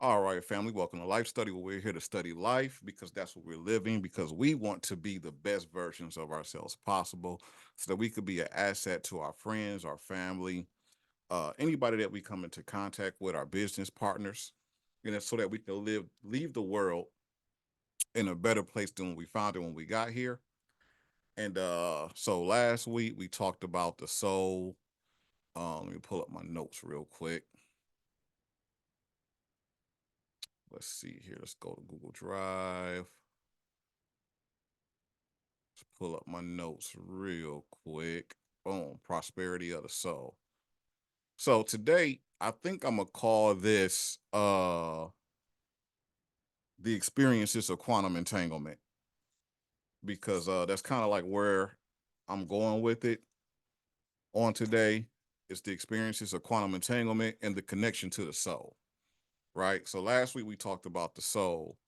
All right, family, welcome to Life Study, where we're here to study life because that's what we're living, because we want to be the best versions of ourselves possible so that we could be an asset to our friends, our family, anybody that we come into contact with, our business partners, so that we can leave the world in a better place than when we found it when we got here. And so last week we talked about the soul. Let me pull up my notes real quick. Let's see here. Let's go to Google Drive. Let's pull up my notes real quick. Boom, prosperity of the soul. So today, I think I'm gonna call this the experiences of quantum entanglement because that's kind of like where I'm going with it on today. It's the experiences of quantum entanglement and the connection to the soul, right? So last week we talked about the soul,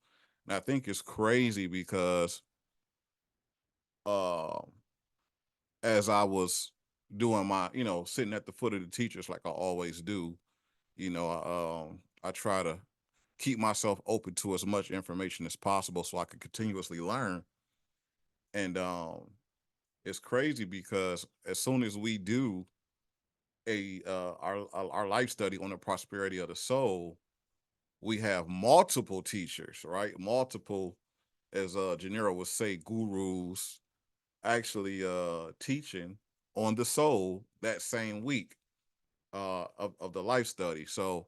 and I think it's crazy because uh, as I was doing my, sitting at the foot of the teachers like I always do, I try to keep myself open to as much information as possible so I can continuously learn. And it's crazy because as soon as we do our life study on the prosperity of the soul, we have multiple teachers, right? Multiple, as Janira would say, gurus actually teaching on the soul that same week of the life study. So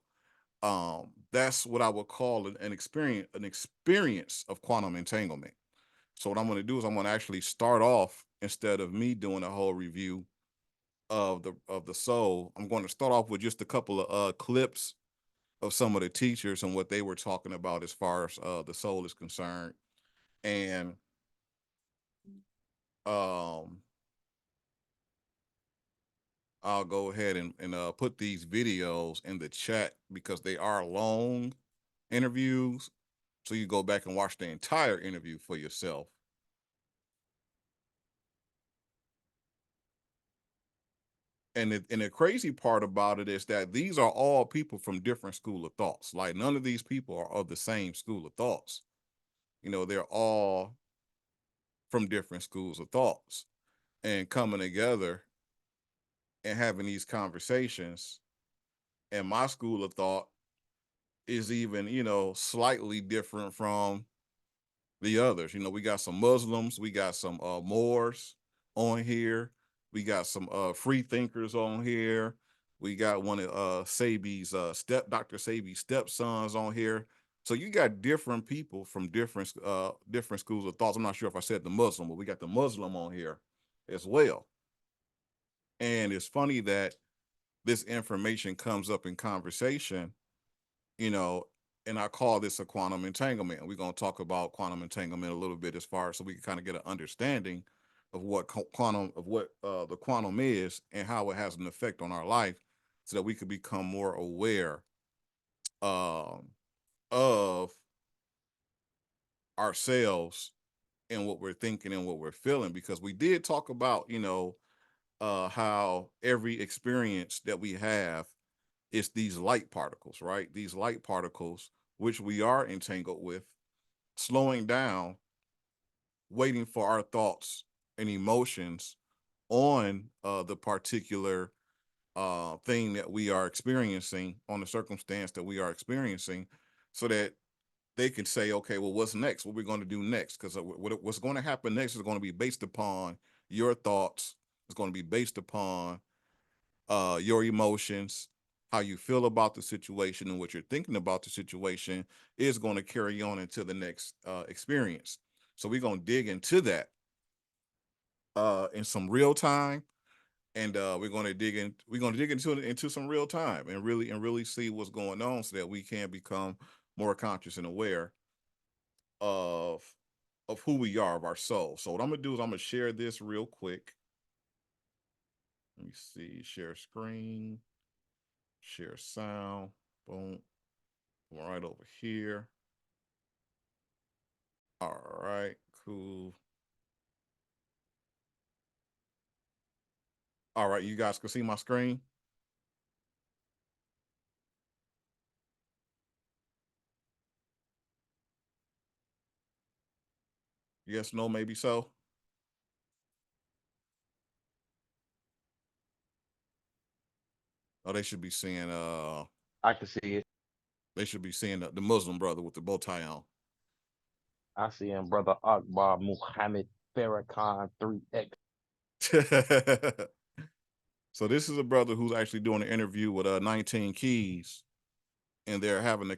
that's what I would call an experience of quantum entanglement. So what I'm going to do is I'm going to actually start off, instead of me doing a whole review of the soul. I'm going to start off with just a couple of clips of some of the teachers and what they were talking about as far as the soul is concerned. And um I'll go ahead and put these videos in the chat because they are long interviews. So you go back and watch the entire interview for yourself. And the crazy part about it is that these are all people from different school of thoughts. Like none of these people are of the same school of thoughts. They're all from different schools of thoughts and coming together and having these conversations. And my school of thought is even, slightly different from the others. We got some Muslims, we got some Moors on here, we got some free thinkers on here. We got one of Sabi's Dr. Sabi's stepsons on here. So you got different people from different schools of thoughts. I'm not sure if I said the Muslim, but we got the Muslim on here as well. And it's funny that this information comes up in conversation, you know, and I call this a quantum entanglement. And we're going to talk about quantum entanglement a little bit as far so we can kind of get an understanding of what the quantum is and how it has an effect on our life, so that we could become more aware um, of ourselves and what we're thinking and what we're feeling. Because we did talk about, how every experience that we have is these light particles, right? These light particles, which we are entangled with, slowing down, waiting for our thoughts and emotions on the particular thing that we are experiencing, on the circumstance that we are experiencing, so that they can say, okay, well, what's next? What we're going to do next? Because what's going to happen next is going to be based upon your thoughts. It's going to be based upon your emotions, how you feel about the situation, and what you're thinking about the situation is going to carry on into the next experience. So we're going to dig into that in some real time, and we're going to dig into some real time and really see what's going on so that we can become more conscious and aware of who we are, of our soul. So what I'm gonna do is I'm gonna share this real quick. Let me see, share screen, share sound, boom, right over here. All right, cool. All right, you guys can see my screen. Yes, no, maybe so. Oh, they should be seeing I can see it. they should be seeing the Muslim brother with the bow tie on. I see him, brother Akbar Muhammad Farrakhan 3X. So this is a brother who's actually doing an interview with 19 Keys, and they're having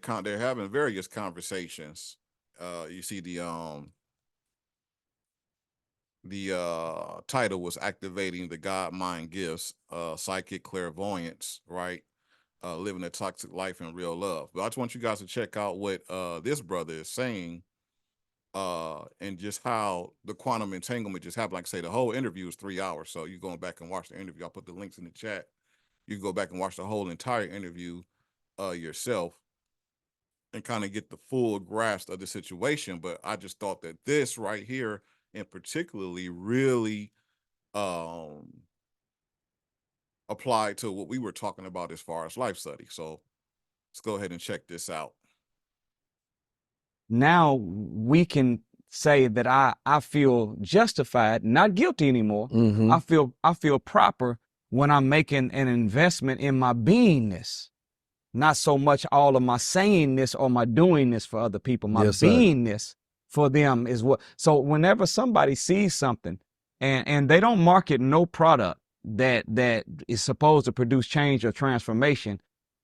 various conversations. You see the title was activating the God mind gifts, psychic clairvoyance, right? Living a toxic life in real love. But I just want you guys to check out what this brother is saying, and just how the quantum entanglement just happened. Like I say, the whole interview is 3 hours. So you going back and watch the interview. I'll put the links in the chat. You can go back and watch the whole entire interview yourself and kind of get the full grasp of the situation. But I just thought that this right here and particularly really um applied to what we were talking about as far as life study. So let's go ahead and check this out. Now we can say that I feel justified, not guilty anymore. Mm-hmm. I feel proper when I'm making an investment in my beingness, not so much all of my sayingness or my doingness for other people. My Yes, sir. beingness for them is what. So whenever somebody sees something and they don't market no product that is supposed to produce change or transformation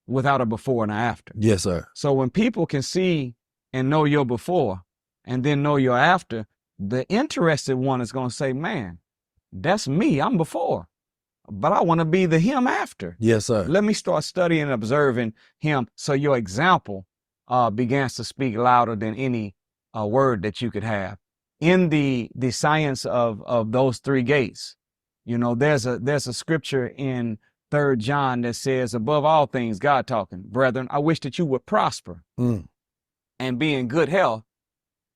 without a before and a after. Yes, sir. So when people can see and know your before and then know your after, the interested one is going to say, man, that's me. I'm before, but I want to be the him after. Yes, sir. Let me start studying and observing him. So your example begins to speak louder than any word that you could have. In the science of those three gates, you know, there's a scripture in 3 John that says, above all things, God talking, brethren, I wish that you would prosper and be in good health,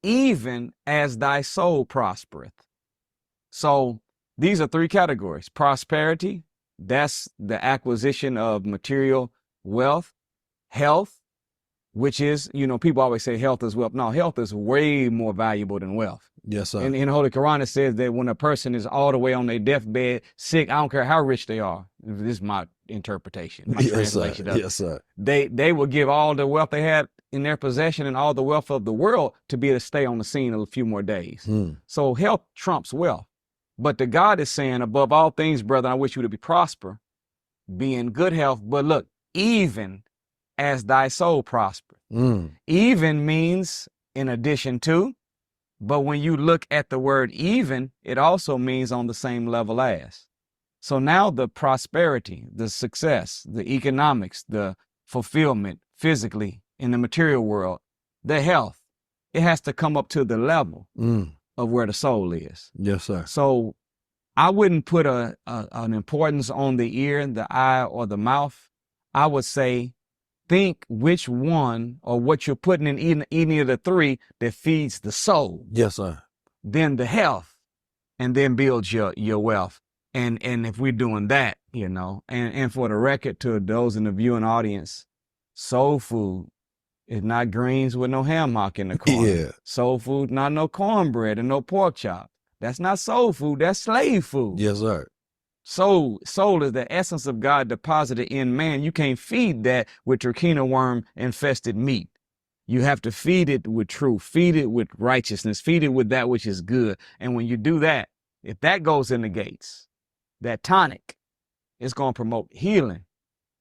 even as thy soul prospereth. So these are three categories. Prosperity, that's the acquisition of material wealth. Health, which is, you know, people always say health is wealth. No, health is way more valuable than wealth. Yes, sir. In the Holy Quran, it says that when a person is all the way on their deathbed, sick, I don't care how rich they are. This is my interpretation, my translation of it. Yes, sir. They will give all the wealth they had in their possession and all the wealth of the world to be able to stay on the scene a few more days. So health trumps wealth. But the God is saying, above all things, brother, I wish you to be prosper, be in good health. But look, even as thy soul prosper. Even means in addition to, but when you look at the word even, it also means on the same level as. So now the prosperity, the success, the economics, the fulfillment physically in the material world, the health, it has to come up to the level of where the soul is. Yes, sir. So I wouldn't put an importance on the ear, the eye, or the mouth. I would say, think which one or what you're putting in any of the three that feeds the soul. Yes, sir. Then the health, and then build your wealth. And if we're doing that, you know, and for the record, to those in the viewing audience, soul food is not greens with no ham hock in the corner. Yeah. Soul food, not no cornbread and no pork chop. That's not soul food. That's slave food. Yes, sir. Soul is the essence of God deposited in man. You can't feed that with trichina worm infested meat. You have to feed it with truth, feed it with righteousness, feed it with that which is good. And when you do that, if that goes in the gates, that tonic, it's going to promote healing.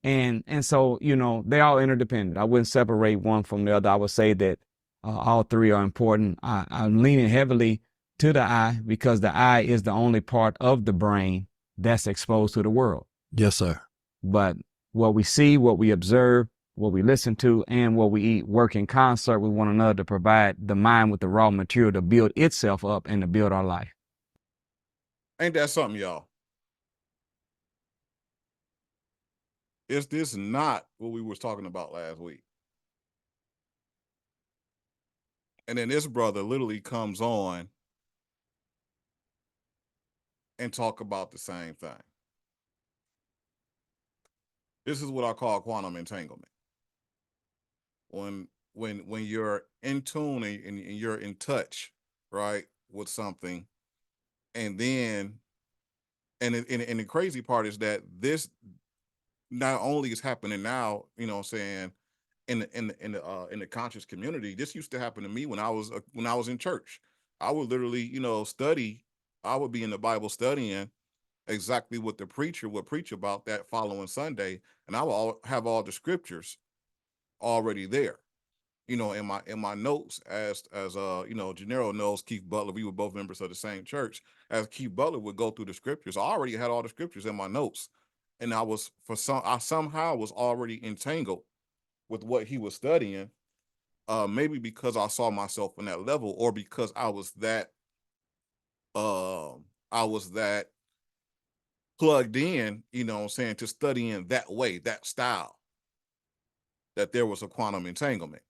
And so, you know, they all interdependent. I wouldn't separate one from the other. I would say that all three are important. I'm leaning heavily to the eye because the eye is the only part of the brain that's exposed to the world. Yes, sir. But what we see, what we observe, what we listen to, and what we eat work in concert with one another to provide the mind with the raw material to build itself up and to build our life. Ain't that something, y'all? Is this not what we was talking about last week? And then this brother literally comes on and talk about the same thing. This is what I call quantum entanglement. When you're in tune and you're in touch, right, with something, and then and the crazy part is that this not only is happening now, you know what I'm saying, in the conscious community. This used to happen to me when I was in church. I would literally, study. I would be in the Bible studying exactly what the preacher would preach about that following Sunday, and I will have all the scriptures already there. In my notes, Gennaro knows Keith Butler. We were both members of the same church. As Keith Butler would go through the scriptures, I already had all the scriptures in my notes, and I somehow was already entangled with what he was studying. Maybe because I saw myself on that level, or because I was that plugged in, to studying that way, that style, that there was a quantum entanglement.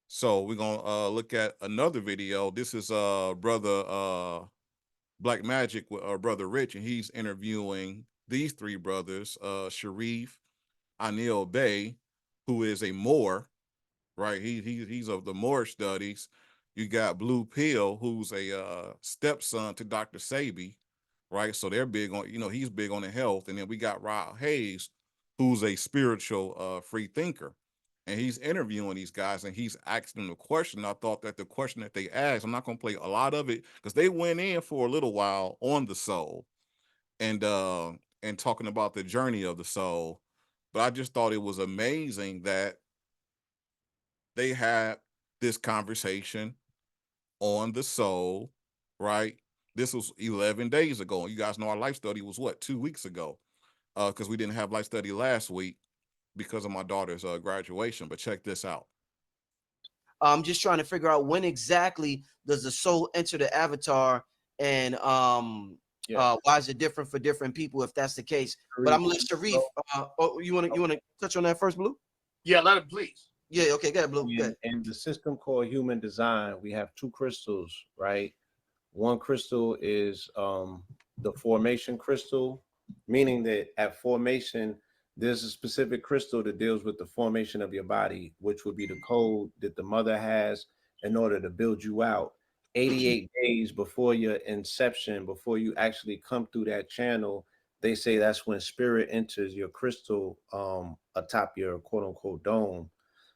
So we're gonna look at another video. This is brother Black Magic with brother Rich, and he's interviewing these three brothers, Sharif, Anil Bey, who is a Moor, right? He's of the Moorish studies. You got Blue Pill, who's a stepson to Dr. Sabi, right? So they're big on, he's big on the health. And then we got Rob Hayes, who's a spiritual free thinker. And he's interviewing these guys and he's asking them a question. I thought that the question that they asked, I'm not going to play a lot of it because they went in for a little while on the soul and talking about the journey of the soul. But I just thought it was amazing that they had this conversation on the soul, right? This was 11 days ago. And you guys know our life study was what, 2 weeks ago? Because we didn't have life study last week because of my daughter's graduation. But check this out. I'm just trying to figure out when exactly does the soul enter the avatar, and why is it different for different people if that's the case? But I'm gonna let Sharif. You wanna touch on that first, Blue? Yeah, let him please. Yeah, okay, go ahead, Blue. Go ahead. In the system called human design, we have two crystals, right? One crystal is the formation crystal, meaning that at formation, there's a specific crystal that deals with the formation of your body, which would be the code that the mother has in order to build you out. 88 days before your inception, before you actually come through that channel, they say that's when spirit enters your crystal atop your quote unquote dome.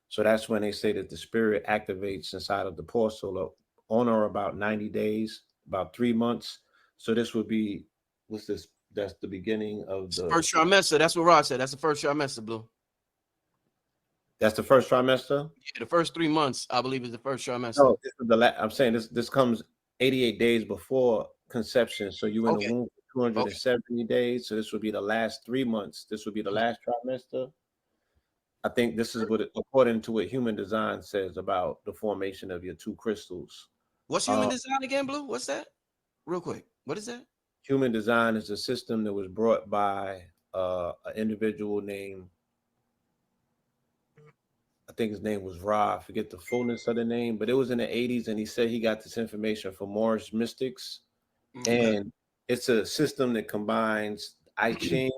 So that's when they say that the spirit activates inside of the portal on or about 90 days, about 3 months. So this would be, what's this? That's the beginning of the first trimester. That's what Rod said. That's the first trimester, Blue. That's the first trimester? Yeah, the first 3 months, I believe, is the first trimester. No, this is I'm saying this comes 88 days before conception. So you in the womb for 270 days. So this would be the last 3 months. This would be the last trimester. I think this is what, according to what human design says about the formation of your two crystals. What's human design again, Blue? What's that? Real quick. What is that? Human design is a system that was brought by an individual named, I think his name was Ra. I forget the fullness of the name, but it was in the 80s, and he said he got this information from Moorish mystics. And it's a system that combines I Ching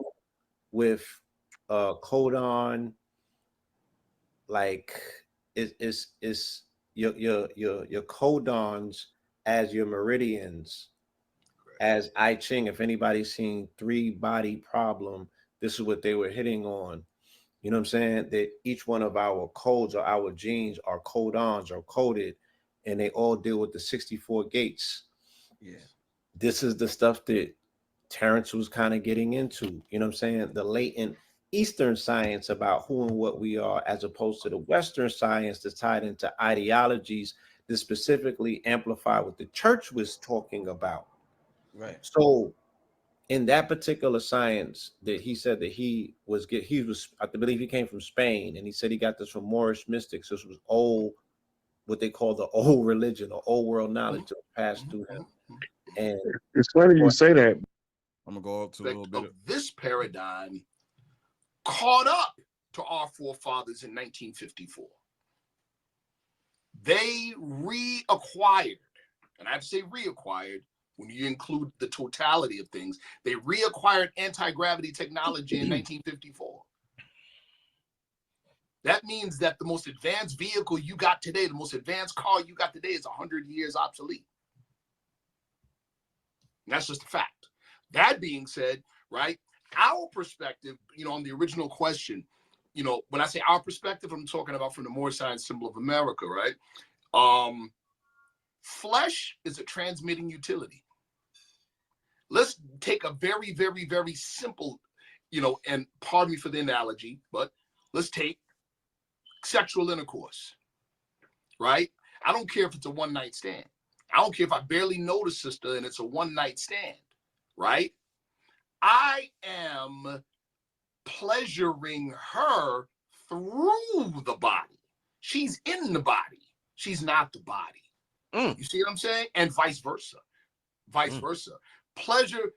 with codon. Like it's your codons as your meridians, as I Ching. If anybody's seen 3-body problem, this is what they were hitting on. You know what I'm saying? That each one of our codes or our genes, our codons are coded, and they all deal with the 64 gates. Yeah. This is the stuff that Terrence was kind of getting into. You know what I'm saying? The latent Eastern science about who and what we are, as opposed to the Western science that's tied into ideologies that specifically amplify what the church was talking about. Right. So in that particular science that he said that he was, I believe he came from Spain, and he said he got this from Moorish mystics. This was old, what they call the old religion or old world knowledge that passed through him. And it's funny you say that. I'm gonna go up to a little bit of this paradigm caught up to our forefathers in 1954. They reacquired, and I have to say reacquired when you include the totality of things, they reacquired anti-gravity technology in 1954. That means that the most advanced vehicle you got today, the most advanced car you got today is 100 years obsolete. That's just a fact. That being said, right, our perspective, on the original question, when I say our perspective, I'm talking about from the Moorish Science Symbol of America, right? Flesh is a transmitting utility. Let's take a very, very, very simple, and pardon me for the analogy, but let's take sexual intercourse, right? I don't care if it's a one-night stand. I don't care if I barely know the sister and it's a one-night stand, right? I am pleasuring her through the body. She's in the body. She's not the body. You see what I'm saying? And vice versa. Pleasure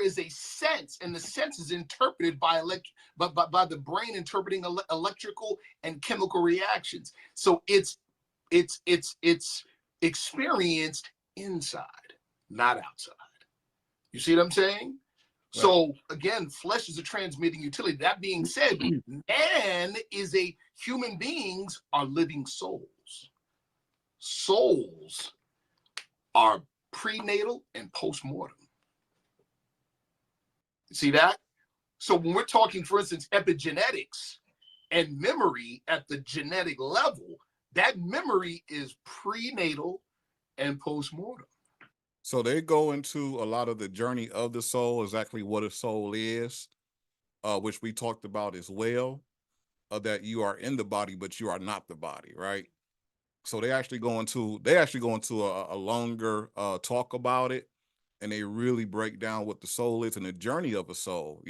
is a sense, and the sense is interpreted by the brain interpreting electrical and chemical reactions. So it's experienced inside, not outside. You see what I'm saying? Right. So again, flesh is a transmitting utility. That being said, human beings are living souls. Souls are prenatal and postmortem. See that? So when we're talking, for instance, epigenetics and memory at the genetic level, that memory is prenatal and postmortem. So they go into a lot of the journey of the soul, exactly what a soul is, which we talked about as well, that you are in the body, but you are not the body, right? So they actually go into a longer talk about it, and they really break down what the soul is and the journey of a soul,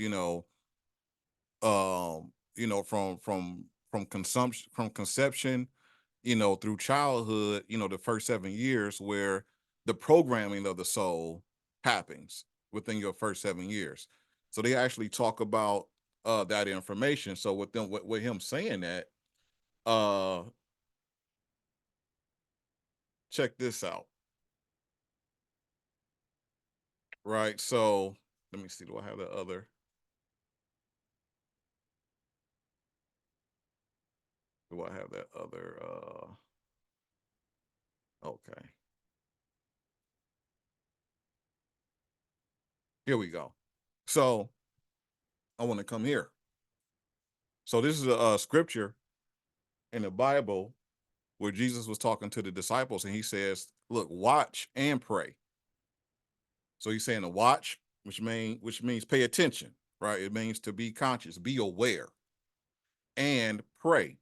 from conception, through childhood, the first 7 years where the programming of the soul happens within your first 7 years. So they actually talk about that information. So with him saying that, check this out. Right. So let me see. Do I have the other? Do I have that other? Okay. Here we go. So I want to come here. So this is a scripture in the Bible where Jesus was talking to the disciples, and he says, look, watch and pray. So he's saying to watch, which means pay attention, right? It means to be conscious, be aware, and pray.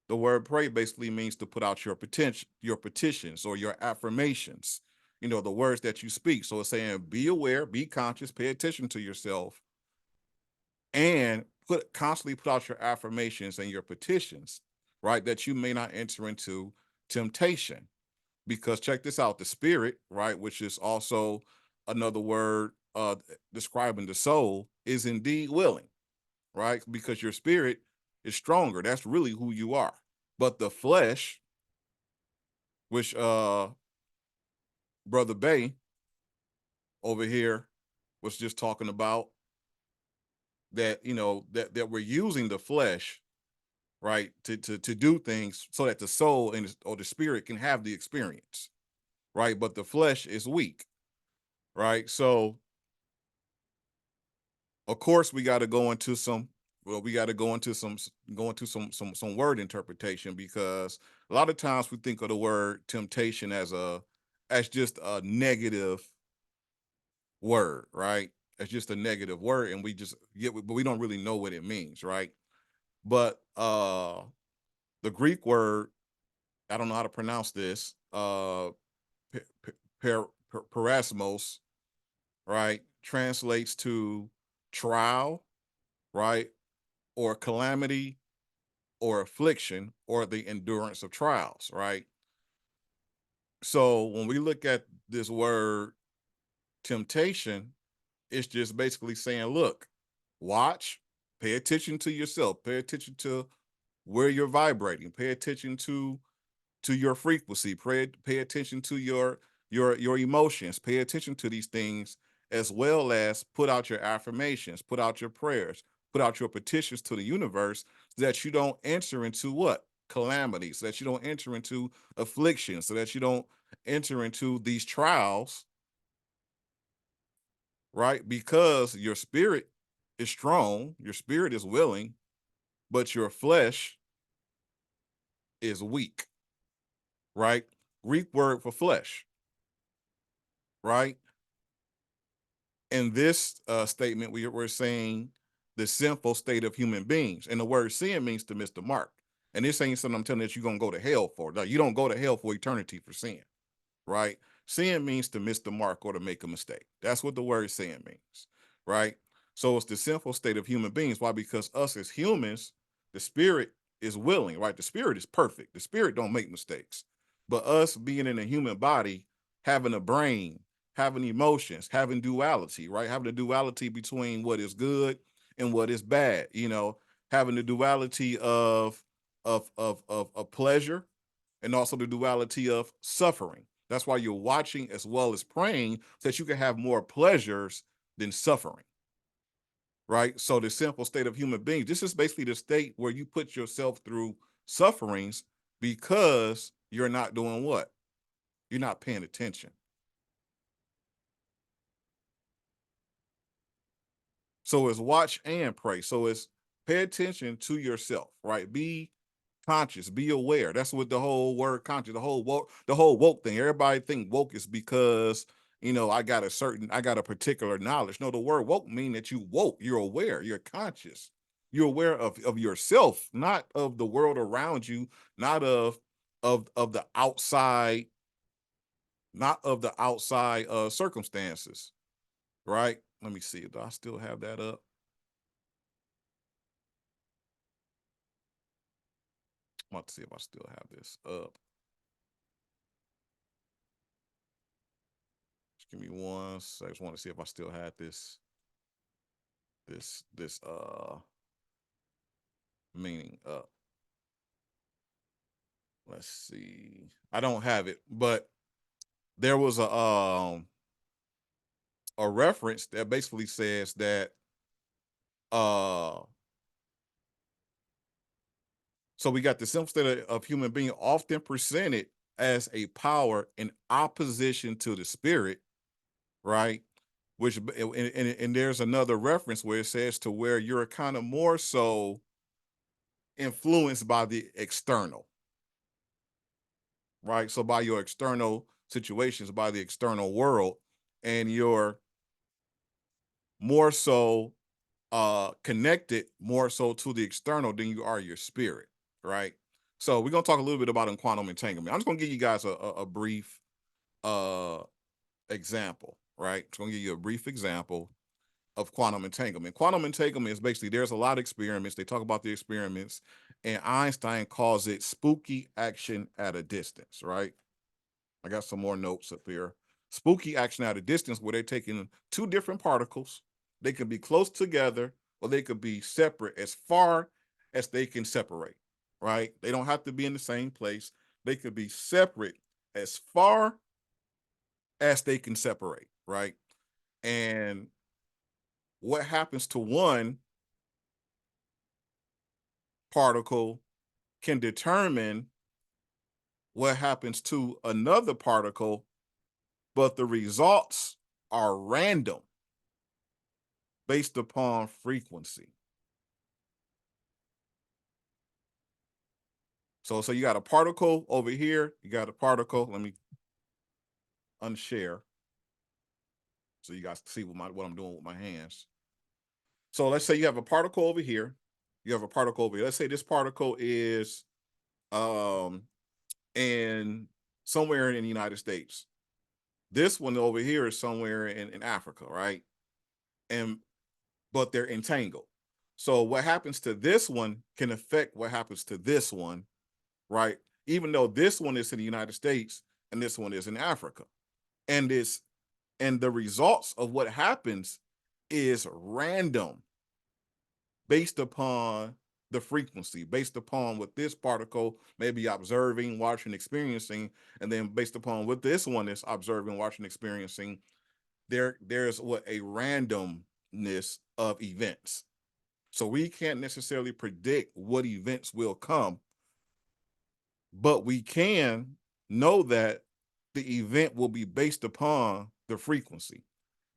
The word pray basically means to put out your petitions or your affirmations, the words that you speak. So it's saying be aware, be conscious, pay attention to yourself, and constantly put out your affirmations and your petitions, right? That you may not enter into temptation. Because check this out, the spirit, right, which is also another word describing the soul, is indeed willing, right? Because your spirit is stronger. That's really who you are. But the flesh, which Brother Bay over here was just talking about, that that we're using the flesh, right, to do things so that the soul or the spirit can have the experience, right? But the flesh is weak, right? So of course we got to go into some word interpretation, because a lot of times we think of the word temptation as just a negative word, right? It's just a negative word, and but we don't really know what it means, right? But the Greek word, I don't know how to pronounce this, parasmos, right, translates to trial, right, or calamity, or affliction, or the endurance of trials, right? So when we look at this word temptation, it's just basically saying, look, watch, pay attention to yourself, pay attention to where you're vibrating, pay attention to your frequency, pay attention to your emotions, pay attention to these things, as well as put out your affirmations, put out your prayers, put out your petitions to the universe, so that you don't enter into what? Calamity, so that you don't enter into affliction, so that you don't enter into these trials right? Because your spirit is strong, your spirit is willing, but your flesh is weak, right? Greek word for flesh, right? In this statement, we're saying the sinful state of human beings. And the word sin means to miss the mark. And this ain't something I'm telling you that you're going to go to hell for. No, you don't go to hell for eternity for sin, right? Sin means to miss the mark or to make a mistake. That's what the word sin means, right? So it's the sinful state of human beings. Why? Because us as humans, the spirit is willing, right? The spirit is perfect. The spirit don't make mistakes. But us being in a human body, having a brain, having emotions, having duality, right? Having the duality between what is good and what is bad, having the duality of pleasure and also the duality of suffering. That's why you're watching as well as praying so that you can have more pleasures than suffering, right? So the simple state of human beings, this is basically the state where you put yourself through sufferings because you're not doing what? You're not paying attention. So it's watch and pray. So it's pay attention to yourself, right? Be conscious, be aware. That's what the whole word conscious, the whole woke thing. Everybody think woke is because I got a particular knowledge. No, the word woke mean that you woke, you're aware, you're conscious, you're aware of yourself, not of the world around you, not of the outside, not of the outside circumstances, right? Let me see. Do I still have that up? I'm about to see if I still have this up. Just give me one sec. I just want to see if I still had this meaning up. Let's see. I don't have it, but there was a reference that basically says that so we got the simple state of human being often presented as a power in opposition to the spirit, right? Which and there's another reference where it says to where you're kind of more so influenced by the external, right? So by your external situations, by the external world, and you're more so connected more so to the external than you are your spirit, right? So we're gonna talk a little bit about in quantum entanglement. I'm just gonna give you guys a brief example, right? Just gonna give you a brief example of quantum entanglement. Quantum entanglement is basically there's a lot of experiments. They talk about the experiments, and Einstein calls it spooky action at a distance, right? I got some more notes up here. Spooky action at a distance where they're taking two different particles. They can be close together or they could be separate as far as they can separate, right? They don't have to be in the same place. They could be separate as far as they can separate, right? And what happens to one particle can determine what happens to another particle, but the results are random based upon frequency. So you got a particle over here, you got a particle. Let me unshare so you guys see what I'm doing with my hands. So let's say you have a particle over here, you have a particle over here. Let's say this particle is in somewhere in the United States. This one over here is somewhere in Africa, right? But they're entangled. So what happens to this one can affect what happens to this one, right? Even though this one is in the United States and this one is in Africa. And the results of what happens is random based upon the frequency, based upon what this particle may be observing, watching, experiencing, and then based upon what this one is observing, watching, experiencing, there's what a randomness of events. So we can't necessarily predict what events will come, but we can know that the event will be based upon the frequency.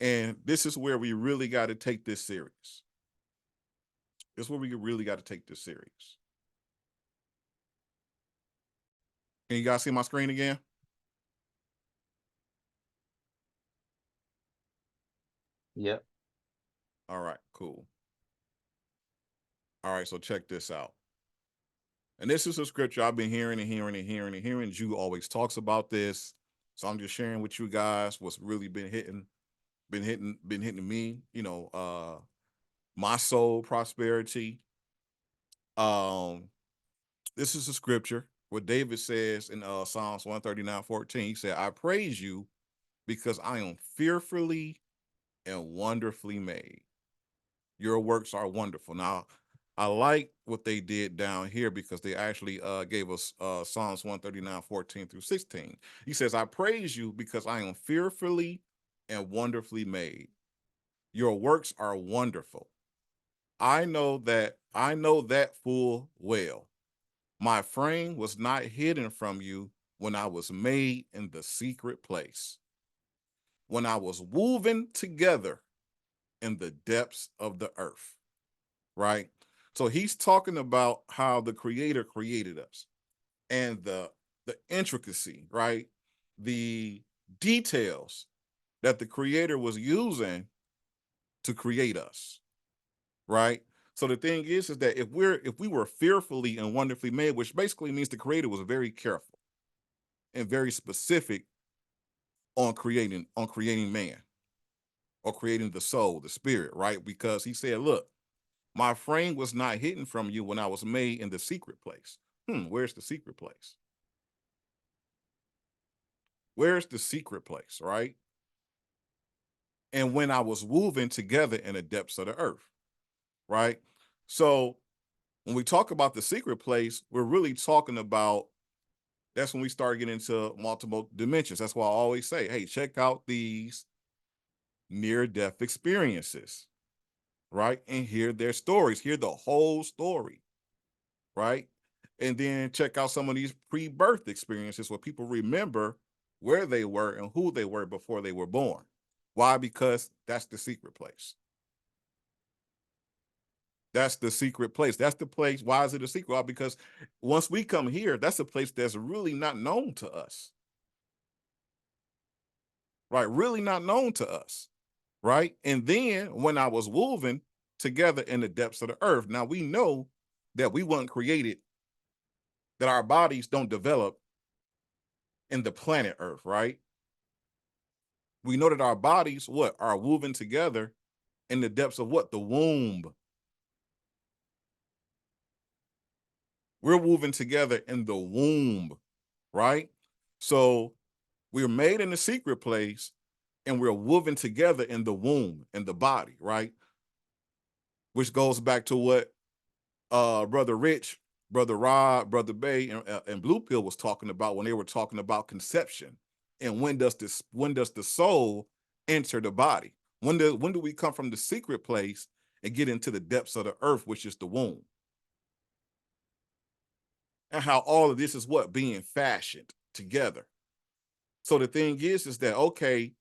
And this is where we really got to take this serious. This is where we really got to take this serious. Can you guys see my screen again? Yep. All right, cool. All right, so check this out. And this is a scripture I've been hearing and hearing and hearing and hearing. Jude always talks about this. So I'm just sharing with you guys what's really been hitting me, my soul prosperity. This is a scripture where David says in Psalms 139:14, he said, I praise you because I am fearfully and wonderfully made. Your works are wonderful. Now, I like what they did down here because they actually gave us Psalms 139:14-16. He says, I praise you because I am fearfully and wonderfully made. Your works are wonderful. I know that full well. My frame was not hidden from you when I was made in the secret place, when I was woven together in the depths of the earth, right? So he's talking about how the creator created us and the intricacy, right? The details that the creator was using to create us, right? So the thing is that if we were fearfully and wonderfully made, which basically means the creator was very careful and very specific on creating man or creating the soul, the spirit, right? Because he said, look, my frame was not hidden from you when I was made in the secret place. Where's the secret place? Where's the secret place, right? And when I was woven together in the depths of the earth, right? So when we talk about the secret place, we're really talking about, that's when we start getting into multiple dimensions. That's why I always say, hey, check out these near-death experiences, right? And hear their stories, hear the whole story, right? And then check out some of these pre-birth experiences where people remember where they were and who they were before they were born. Why? Because that's the secret place. That's the secret place. That's the place. Why is it a secret? Well, because once we come here, that's a place that's really not known to us. Right? Really not known to us. Right? And then when I was woven together in the depths of the earth, now we know that we weren't created, that our bodies don't develop in the planet Earth, right? We know that our bodies, are woven together in the depths of what? The womb. We're woven together in the womb, right? So we're made in the secret place and we're woven together in the womb, in the body, right? Which goes back to what Brother Rich, Brother Rod, Brother Bay, and Blue Pill was talking about when they were talking about conception. And when does the soul enter the body? When do we come from the secret place and get into the depths of the earth, which is the womb? And how all of this is being fashioned together. So the thing is that, okay,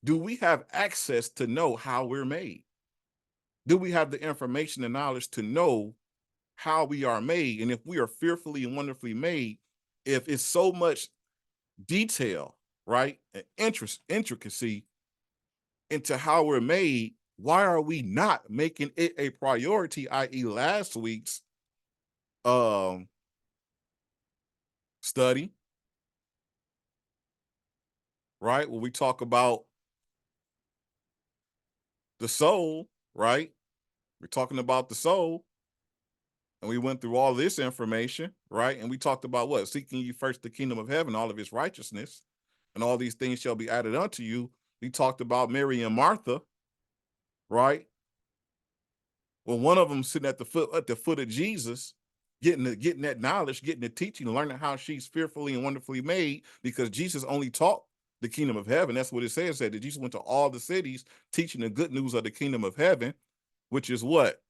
do we have access to know how we're made? Do we have the information and knowledge to know how we are made? And if we are fearfully and wonderfully made, if it's so much detail, right, and intricacy into how we're made, why are we not making it a priority, i.e. last week's study, right? When we talk about the soul, right? We're talking about the soul, and we went through all this information, right? And we talked about what? Seeking ye first the kingdom of heaven, all of his righteousness, and all these things shall be added unto you. We talked about Mary and Martha, right? Well, one of them sitting at the foot of Jesus, getting that knowledge, getting the teaching, learning how she's fearfully and wonderfully made, because Jesus only taught the kingdom of heaven. That's what it says, that Jesus went to all the cities teaching the good news of the kingdom of heaven, which is what?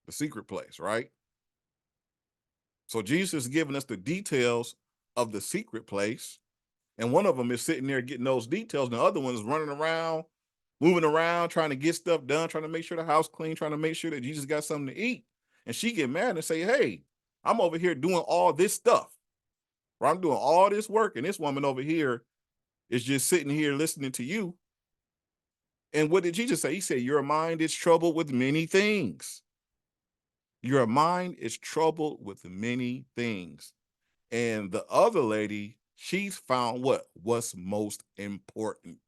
The secret place, right? So Jesus is giving us the details of the secret place. And one of them is sitting there getting those details. And the other one is running around, moving around, trying to get stuff done, trying to make sure the house clean, trying to make sure that Jesus got something to eat. And she get mad and say, hey, I'm over here doing all this stuff. Or I'm doing all this work. And this woman over here is just sitting here listening to you. And what did Jesus say? He said, your mind is troubled with many things. Your mind is troubled with many things. And the other lady, she's found what's most important.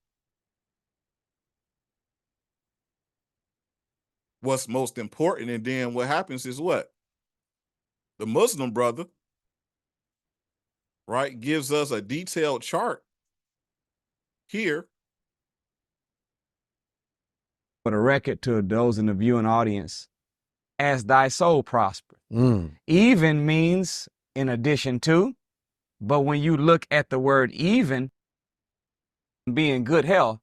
What's most important. And then what happens is what? The Muslim brother, right, gives us a detailed chart here. For the record to those in the viewing audience, as thy soul prosper. Even means in addition to, but when you look at the word even, be in good health,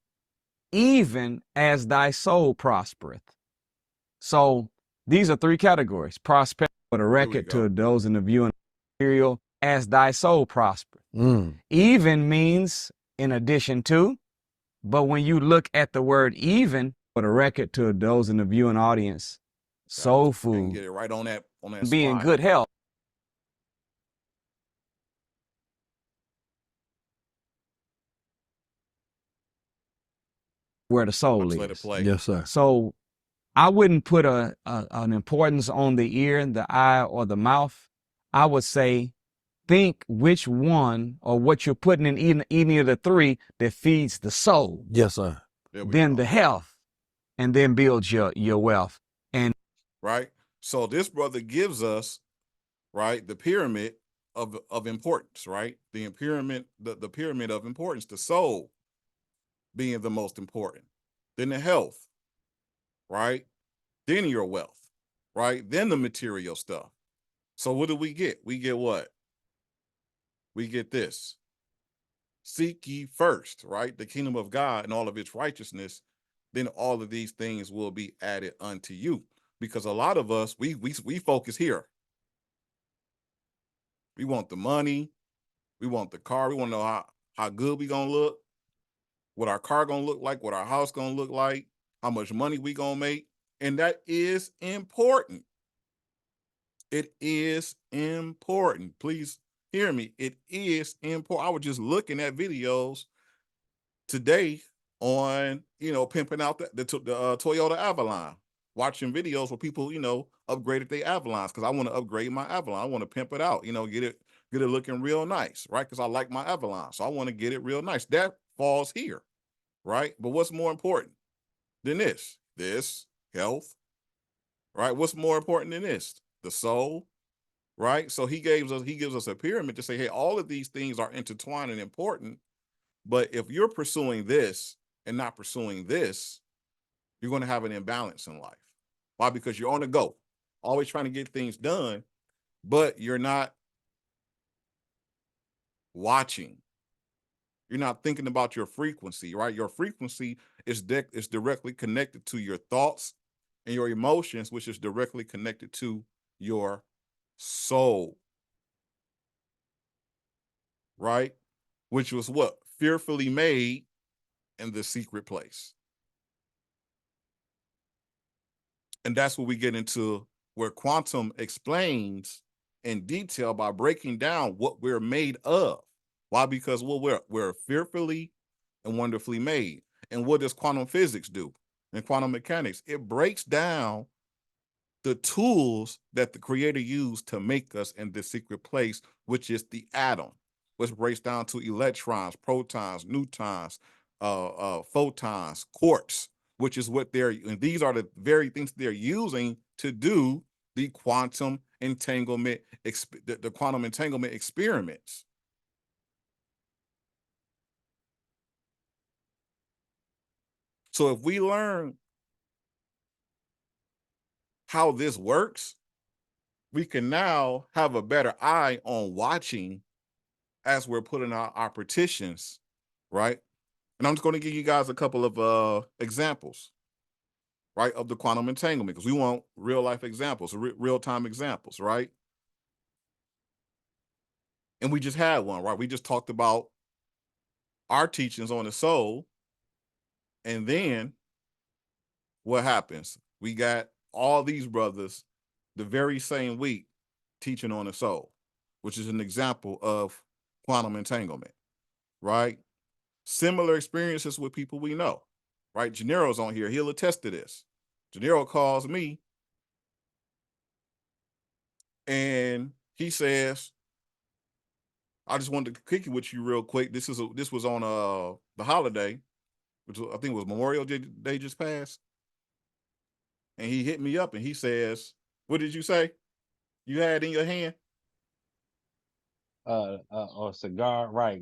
even as thy soul prospereth. So these are three categories. Prosperity, for the record to those in the viewing material, as thy soul prosper. Even means in addition to, but when you look at the word even, for the record to those in the viewing audience, soul food, Get it right on that be in spot. good health. Where the soul Let it is. play. Yes, sir. So I wouldn't put an importance on the ear, the eye, or the mouth. I would say think which one or what you're putting in any of the three that feeds the soul. Yes, sir. Then the health, and then builds your wealth. And right. So this brother gives us, right, the pyramid of importance, right? The pyramid of importance, the soul being the most important. Then the health, right? Then your wealth, right? Then the material stuff. So what do we get? We get what? We get this. Seek ye first, right? The kingdom of God and all of its righteousness, then all of these things will be added unto you. Because a lot of us, we focus here. We want the money, we want the car, we want to know how good we gonna look, what our car gonna look like, what our house gonna look like, how much money we gonna make. And that is important. It is important. Please hear me. It is important. I was just looking at videos today on, pimping out the Toyota Avalon, watching videos where people, upgraded their Avalons, because I want to upgrade my Avalon. I want to pimp it out, get it looking real nice, right? Because I like my Avalon, so I want to get it real nice. That falls here, right? But what's more important than this? This health, right? What's more important than this? The soul, right? So he gives us a pyramid to say, hey, all of these things are intertwined and important. But if you're pursuing this and not pursuing this, you're going to have an imbalance in life. Why? Because you're on the go, always trying to get things done, but you're not watching. You're not thinking about your frequency, right? Your frequency is directly connected to your thoughts and your emotions, which is directly connected to your soul, right? Which was what? Fearfully made in the secret place. And that's what we get into, where quantum explains in detail by breaking down what we're made of. Why? Because we're fearfully and wonderfully made. And what does quantum physics do? And quantum mechanics, it breaks down the tools that the creator used to make us in this secret place, which is the atom, which breaks down to electrons, protons, neutrons, photons, quarks, which is what and these are the very things they're using to do the quantum entanglement, the quantum entanglement experiments. So if we learn how this works, we can now have a better eye on watching as we're putting out our petitions, right? And I'm just going to give you guys a couple of examples, right, of the quantum entanglement, because we want real life examples, real time examples, right? And we just had one, right? We just talked about our teachings on the soul. And then what happens? We got all these brothers the very same week teaching on the soul, which is an example of quantum entanglement, right? Similar experiences with people we know, right? Gennaro's on here. He'll attest to this. Gennaro calls me and he says, I just wanted to kick it with you real quick. This was on the holiday, which I think was Memorial Day just passed. And he hit me up and he says, what did you say you had in your hand? Or cigar, right?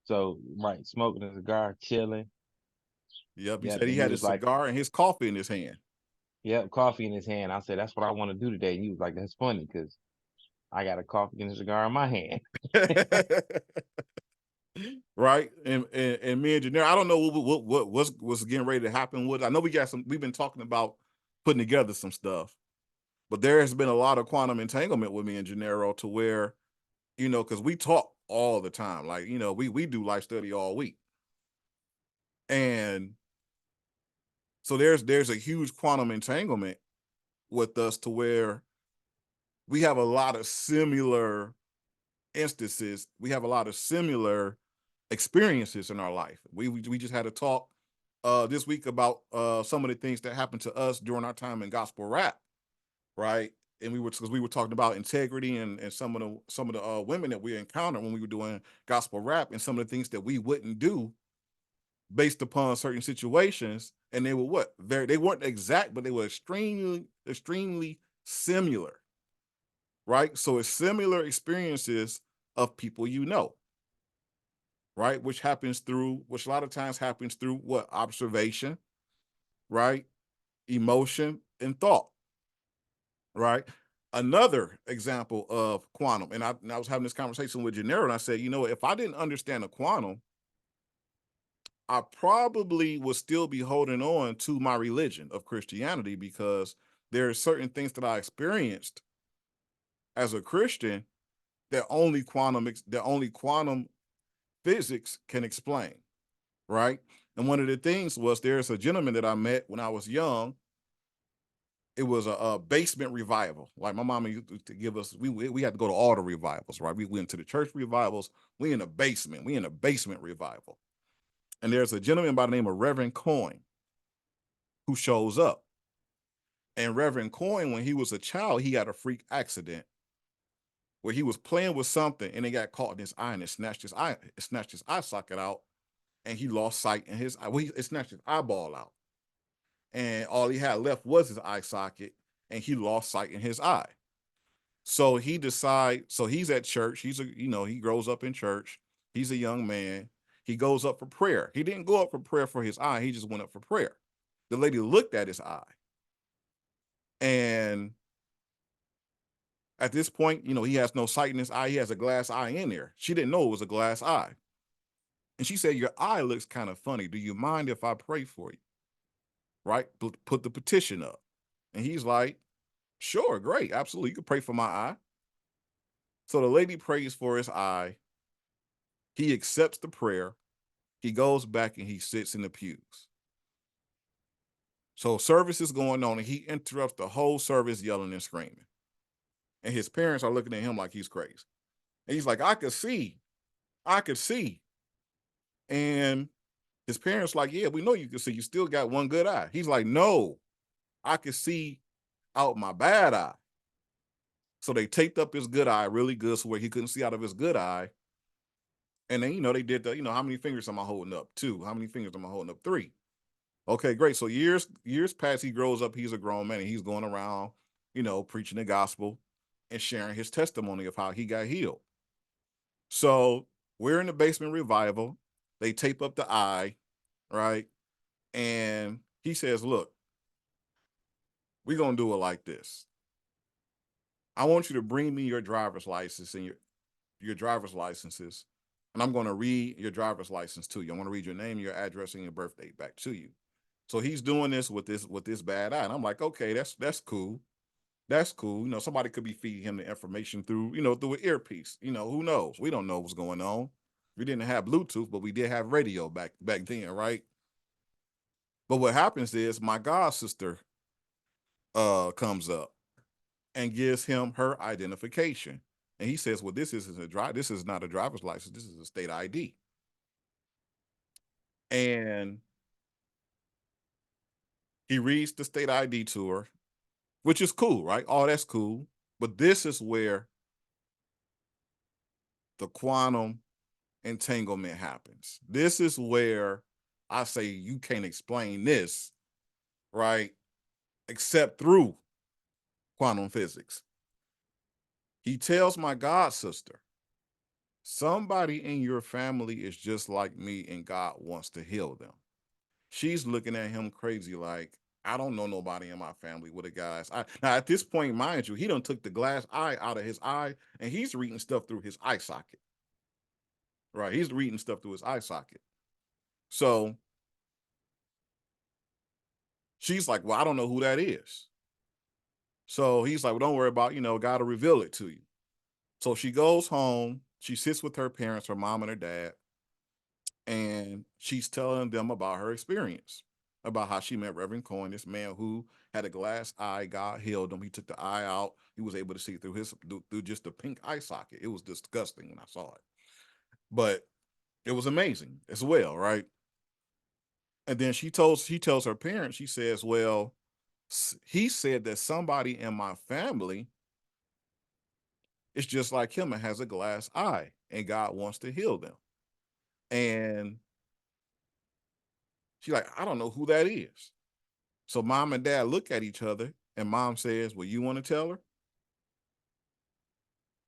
So, right, smoking a cigar, chilling. Yep. He Yep. said he And he had was his like, cigar and his coffee in his hand. yep, coffee in his hand. I said, that's what I want to do today. And he was like, that's funny because I got a coffee and a cigar in my hand. Right. And me and Janelle, I don't know what's getting ready to happen with. I know we've been talking about putting together some stuff, but there has been a lot of quantum entanglement with me and Gennaro to where, because we talk all the time. Like, we do life study all week. And so there's a huge quantum entanglement with us to where we have a lot of similar instances. We have a lot of similar experiences in our life. We just had a talk this week about some of the things that happened to us during our time in gospel rap, right? And because we were talking about integrity and some of the women that we encountered when we were doing gospel rap and some of the things that we wouldn't do based upon certain situations. And they were they weren't exact, but they were extremely similar, right? So it's similar experiences of people right? Which a lot of times happens through what? Observation, right? Emotion and thought, right? Another example of quantum, and I was having this conversation with Gennaro, and I said, if I didn't understand the quantum, I probably would still be holding on to my religion of Christianity because there are certain things that I experienced as a Christian that only quantum physics can explain, right? And one of the things was there's a gentleman that I met when I was young. It was a basement revival. Like my mama used to give us, we had to go to all the revivals, right? We went to the church revivals. We in a basement revival. And there's a gentleman by the name of Reverend Coyne who shows up. And Reverend Coyne, when he was a child, he had a freak accident where he was playing with something and it got caught in his eye and it snatched his eye socket out, and he lost sight in his eye. Well, it snatched his eyeball out. And all he had left was his eye socket, and he lost sight in his eye. So he's at church. He grows up in church. He's a young man. He goes up for prayer. He didn't go up for prayer for his eye. He just went up for prayer. The lady looked at his eye. And at this point, he has no sight in his eye. He has a glass eye in there. She didn't know it was a glass eye. And she said, your eye looks kind of funny. Do you mind if I pray for you? Right? Put the petition up. And he's like, sure, great. Absolutely. You can pray for my eye. So the lady prays for his eye. He accepts the prayer. He goes back and he sits in the pews. So service is going on and he interrupts the whole service yelling and screaming. And his parents are looking at him like he's crazy. And he's like, I could see. And his parents like, yeah, we know you can see. You still got one good eye. He's like, no, I could see out my bad eye. So they taped up his good eye really good so where he couldn't see out of his good eye. And then, they did the, how many fingers am I holding up? 2. How many fingers am I holding up? 3. Okay, great. So years pass, he grows up, he's a grown man, and he's going around, preaching the gospel and sharing his testimony of how he got healed. So we're in the basement revival. They tape up the eye, right? And he says, look, we're going to do it like this. I want you to bring me your driver's license and your driver's licenses, and I'm going to read your driver's license to you. I want to read your name, your address, and your birth date back to you. So he's doing this with this bad eye. And I'm like, okay, that's cool. That's cool. You know, somebody could be feeding him the information through, through an earpiece. You know, who knows? We don't know what's going on. We didn't have Bluetooth, but we did have radio back then, right? But what happens is my god sister comes up and gives him her identification. And he says, well, this is not a driver's license, this is a state ID. And he reads the state ID to her, which is cool, right? Oh, that's cool. But this is where the quantum entanglement happens. This is where I say you can't explain this, right? Except through quantum physics. He tells my god sister, somebody in your family is just like me and God wants to heal them. She's looking at him crazy like, I don't know nobody in my family with a guy's eye. Now, at this point, mind you, he done took the glass eye out of his eye and he's reading stuff through his eye socket. Right? He's reading stuff through his eye socket. So she's like, well, I don't know who that is. So he's like, well, don't worry about, God will reveal it to you. So she goes home. She sits with her parents, her mom and her dad, and she's telling them about her experience, about how she met Reverend Cohen, this man who had a glass eye. God healed him. He took the eye out. He was able to see through through just a pink eye socket. It was disgusting when I saw it, but it was amazing as well, right? And then she tells her parents, she says, well, he said that somebody in my family is just like him and has a glass eye, and God wants to heal them. And she's like, I don't know who that is. So mom and dad look at each other, and mom says, well, you want to tell her?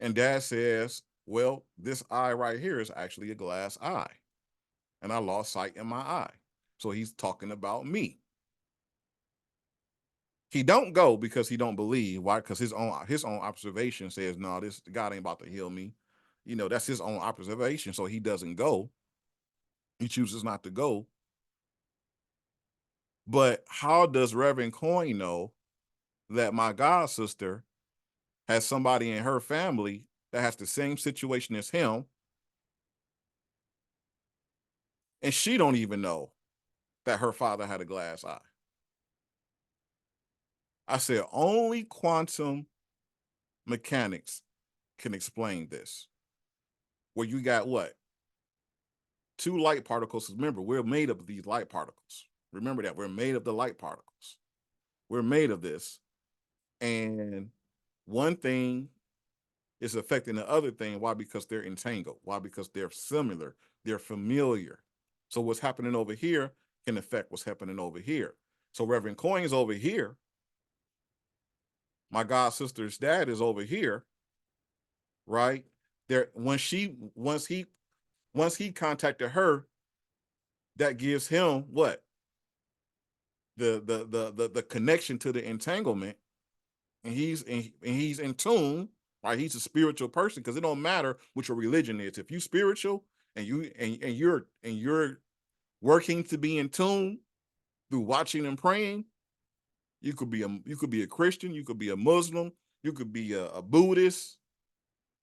And dad says, well, this eye right here is actually a glass eye, and I lost sight in my eye. So he's talking about me. He don't go because he don't believe. Why? Because his own observation says, no, this God ain't about to heal me. That's his own observation. So he doesn't go. He chooses not to go. But how does Reverend Coin know that my god sister has somebody in her family that has the same situation as him, and she don't even know that her father had a glass eye? I said, only quantum mechanics can explain this. Where you got what? Two light particles. Remember, we're made of these light particles. Remember that we're made of the light particles. We're made of this. And one thing is affecting the other thing. Why? Because they're entangled. Why? Because they're similar. They're familiar. So what's happening over here can affect what's happening over here. So Reverend Coin's over here. My god sister's dad is over here. Right? There, once he contacted her, that gives him what? The connection to the entanglement, and he's in tune, right? He's a spiritual person, because it don't matter what your religion is. If you spiritual and you're working to be in tune through watching and praying, you could be a Christian, you could be a Muslim, you could be a Buddhist,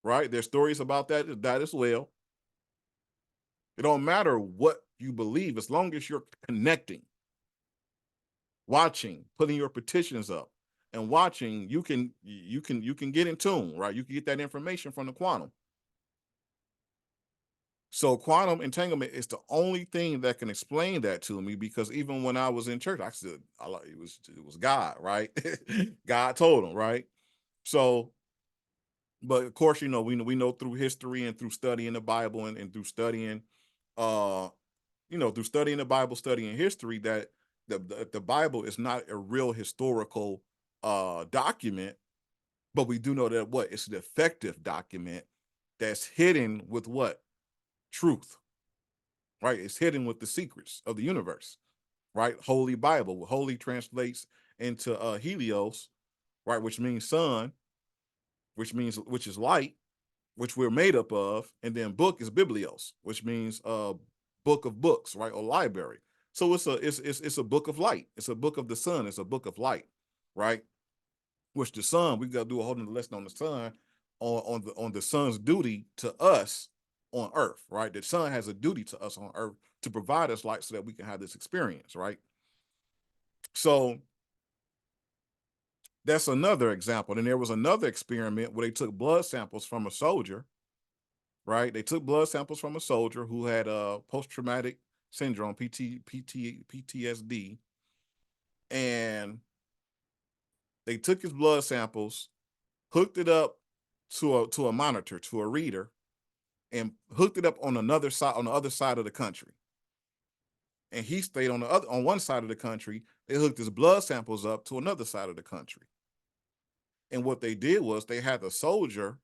right? There's stories about that as well. It don't matter what you believe, as long as you're connecting, watching, putting your petitions up, and watching, you can get in tune, right? You can get that information from the quantum. So quantum entanglement is the only thing that can explain that to me, because even when I was in church, I said it was God, right? God told him, right? So, but of course, we know through history and through studying the Bible and through studying through studying the Bible, studying history, that the Bible is not a real historical document, but we do know that it's an effective document that's hidden with what? Truth, right? It's hidden with the secrets of the universe, right? Holy Bible. Holy translates into Helios, right? Which means sun, which is light, which we're made up of. And then book is Biblios, which means book of books, right? Or library. So it's a book of light. It's a book of the sun. It's a book of light, right? which the sun, we got to do a whole nother lesson on the sun, on the sun's duty to us on earth, right? The sun has a duty to us on earth to provide us light so that we can have this experience, right? So that's another example. And there was another experiment where they took blood samples from a soldier, right? They took blood samples from a soldier who had post-traumatic syndrome, PTSD, and they took his blood samples, hooked it up to a monitor, to a reader, and hooked it up on another side, on the other side of the country. And he stayed on one side of the country. They hooked his blood samples up to another side of the country. And what they did was they had the soldier,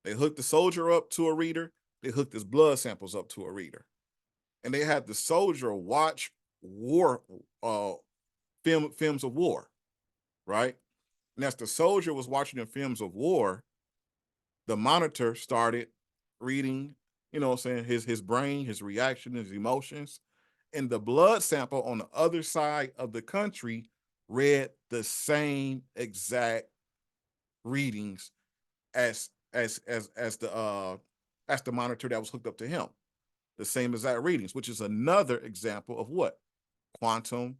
they hooked the soldier up to a reader, they hooked his blood samples up to a reader. And they had the soldier watch war films of war, right? And as the soldier was watching the films of war, the monitor started reading, you know what I'm saying, his brain, his reaction, his emotions. And the blood sample on the other side of the country read the same exact readings as the monitor that was hooked up to him. The same exact readings, which is another example of what? Quantum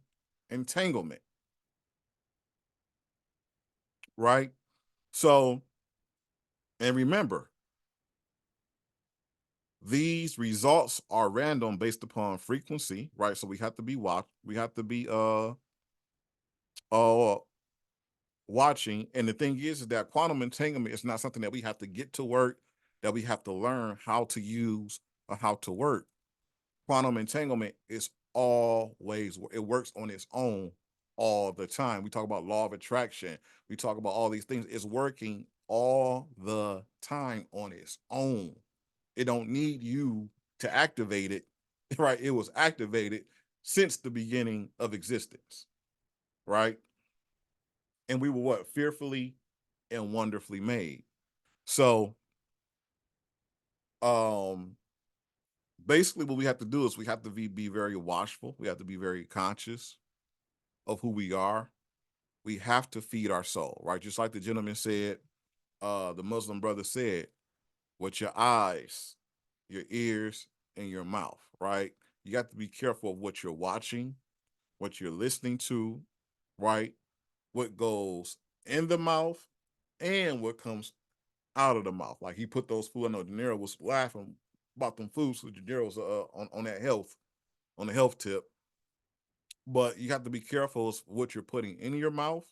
entanglement. Right? So, and remember, these results are random based upon frequency, right? So we have to be watching. And the thing is that quantum entanglement is not something that we have to get to work, that we have to learn how to use or how to work. Quantum entanglement is always, it works on its own all the time. We talk about law of attraction. We talk about all these things. It's working all the time on its own. It don't need you to activate it, right? It was activated since the beginning of existence, right? And we were what? Fearfully and wonderfully made. So, basically what we have to do is we have to be very watchful. We have to be very conscious of who we are. We have to feed our soul, right? Just like the gentleman said, the Muslim brother said, with your eyes, your ears, and your mouth, right? You got to be careful of what you're watching, what you're listening to, right? What goes in the mouth and what comes out of the mouth. Like he put those food. I know De Niro was laughing about them foods. So De Niro's on that on the health tip. But you have to be careful of what you're putting in your mouth,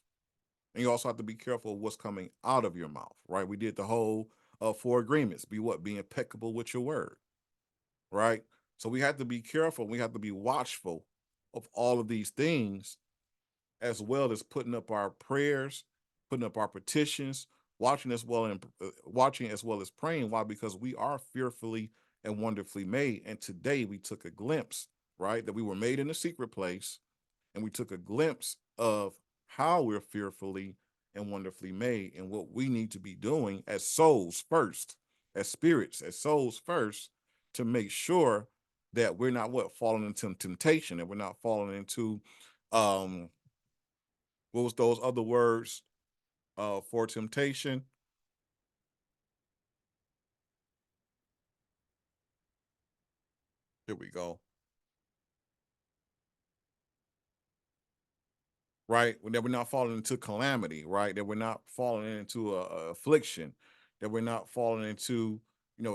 and you also have to be careful of what's coming out of your mouth, right? We did the whole 4 agreements. Be impeccable with your word, right? So we have to be careful. We have to be watchful of all of these things, as well as putting up our prayers, putting up our petitions, watching as well as praying. Why? Because we are fearfully and wonderfully made. And today we took a glimpse, right, that we were made in a secret place, and we took a glimpse of how we're fearfully and wonderfully made, and what we need to be doing as souls first, as spirits, as souls first, to make sure that we're not falling into temptation, and we're not falling into what was those other words for temptation? Here we go. Right? That we're not falling into calamity, right? That we're not falling into a affliction, that we're not falling into,